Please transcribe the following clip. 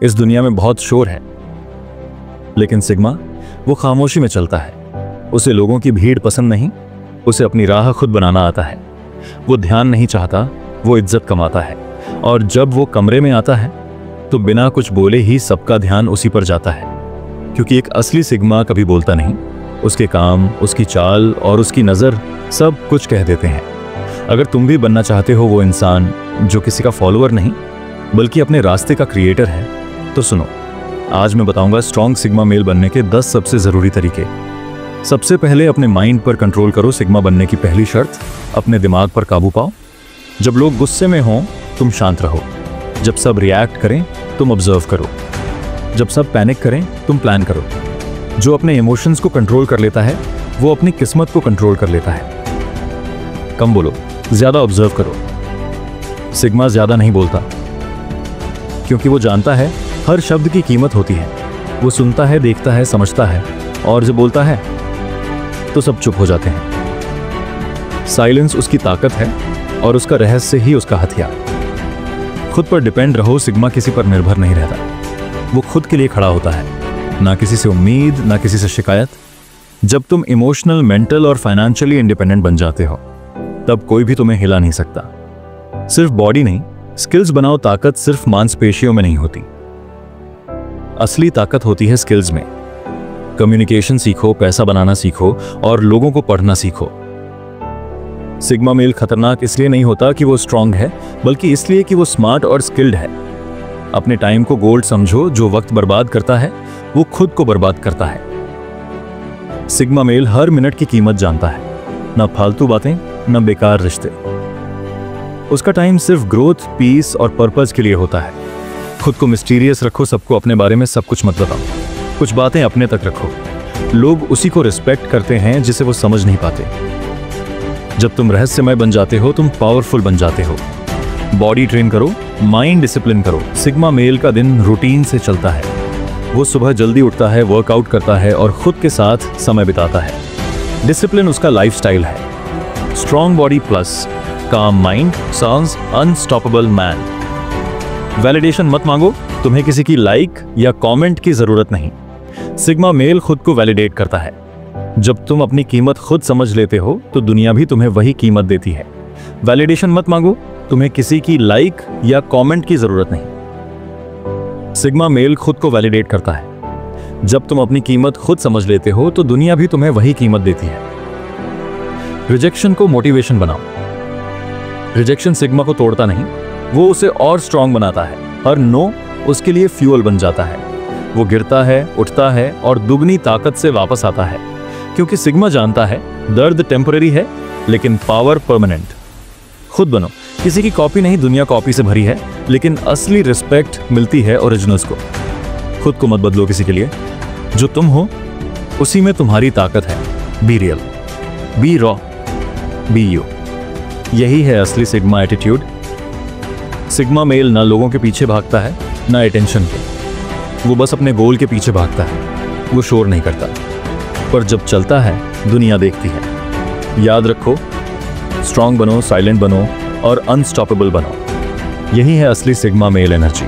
इस दुनिया में बहुत शोर है, लेकिन सिग्मा वो खामोशी में चलता है। उसे लोगों की भीड़ पसंद नहीं, उसे अपनी राह खुद बनाना आता है। वो ध्यान नहीं चाहता, वो इज्जत कमाता है। और जब वो कमरे में आता है तो बिना कुछ बोले ही सबका ध्यान उसी पर जाता है, क्योंकि एक असली सिग्मा कभी बोलता नहीं। उसके काम, उसकी चाल और उसकी नज़र सब कुछ कह देते हैं। अगर तुम भी बनना चाहते हो वो इंसान जो किसी का फॉलोअर नहीं बल्कि अपने रास्ते का क्रिएटर है, तो सुनो, आज मैं बताऊंगा स्ट्रॉन्ग सिग्मा मेल बनने के 10 सबसे ज़रूरी तरीके। सबसे पहले अपने माइंड पर कंट्रोल करो। सिग्मा बनने की पहली शर्त, अपने दिमाग पर काबू पाओ। जब लोग गुस्से में हों तुम शांत रहो। जब सब रिएक्ट करें तुम ऑब्जर्व करो। जब सब पैनिक करें तुम प्लान करो। जो अपने इमोशंस को कंट्रोल कर लेता है वो अपनी किस्मत को कंट्रोल कर लेता है। कम बोलो, ज़्यादा ऑब्जर्व करो। सिग्मा ज़्यादा नहीं बोलता क्योंकि वो जानता है हर शब्द की कीमत होती है। वो सुनता है, देखता है, समझता है, और जब बोलता है तो सब चुप हो जाते हैं। साइलेंस उसकी ताकत है और उसका रहस्य ही उसका हथियार। खुद पर डिपेंड रहो। सिग्मा किसी पर निर्भर नहीं रहता। वो खुद के लिए खड़ा होता है, ना किसी से उम्मीद, ना किसी से शिकायत। जब तुम इमोशनल, मेंटल और फाइनेंशियली इंडिपेंडेंट बन जाते हो तब कोई भी तुम्हें हिला नहीं सकता। सिर्फ बॉडी नहीं, स्किल्स बनाओ। ताकत सिर्फ मांसपेशियों में नहीं होती, असली ताकत होती है स्किल्स में। कम्युनिकेशन सीखो, पैसा बनाना सीखो और लोगों को पढ़ना सीखो। सिग्मा मेल खतरनाक इसलिए नहीं होता कि वो स्ट्रांग है, बल्कि इसलिए कि वो स्मार्ट और स्किल्ड है। अपने टाइम को गोल्ड समझो। जो वक्त बर्बाद करता है वो खुद को बर्बाद करता है। सिग्मा मेल हर मिनट की कीमत जानता है, ना फालतू बातें, ना बेकार रिश्ते। उसका टाइम सिर्फ ग्रोथ, पीस और पर्पस के लिए होता है। खुद को मिस्टीरियस रखो। सबको अपने बारे में सब कुछ मत बताओ। कुछ बातें अपने तक रखो। लोग उसी को रिस्पेक्ट करते हैं जिसे वो समझ नहीं पाते। जब तुम रहस्यमय बन जाते हो तुम पावरफुल बन जाते हो। बॉडी ट्रेन करो, माइंड डिसिप्लिन करो। सिग्मा मेल का दिन रूटीन से चलता है। वो सुबह जल्दी उठता है, वर्कआउट करता है और खुद के साथ समय बिताता है। डिसिप्लिन उसका लाइफस्टाइल है। Strong body plus calm mind सॉन्स अनस्टॉपेबल मैन। वैलिडेशन मत मांगो। तुम्हें किसी की लाइक या कमेंट की जरूरत नहीं। सिग्मा मेल खुद को वैलिडेट करता है। जब तुम अपनी कीमत खुद समझ लेते हो तो दुनिया भी तुम्हें वही कीमत देती है। वैलिडेशन मत मांगो। तुम्हें किसी की लाइक या कमेंट की जरूरत नहीं। सिग्मा मेल खुद को वैलिडेट करता है। जब तुम अपनी कीमत खुद समझ लेते हो तो दुनिया भी तुम्हें वही कीमत देती है। रिजेक्शन को मोटिवेशन बनाओ। रिजेक्शन सिग्मा को तोड़ता नहीं, वो उसे और स्ट्रांग बनाता है। हर नो उसके लिए फ्यूल बन जाता है। वो गिरता है, उठता है और दुगनी ताकत से वापस आता है, क्योंकि सिग्मा जानता है दर्द टेम्पररी है लेकिन पावर परमानेंट। खुद बनो। किसी की कॉपी नहीं, दुनिया कॉपी से भरी है, लेकिन असली रिस्पेक्ट मिलती है ओरिजिनल्स को। खुद को मत बदलो किसी के लिए। जो तुम हो उसी में तुम्हारी ताकत है। Be real, be raw, be you. यही है असली सिग्मा एटीट्यूड। सिग्मा मेल ना लोगों के पीछे भागता है ना अटेंशन के। वो बस अपने गोल के पीछे भागता है। वो शोर नहीं करता, पर जब चलता है दुनिया देखती है। याद रखो, स्ट्रांग बनो, साइलेंट बनो और अनस्टॉपेबल बनो। यही है असली सिग्मा मेल एनर्जी।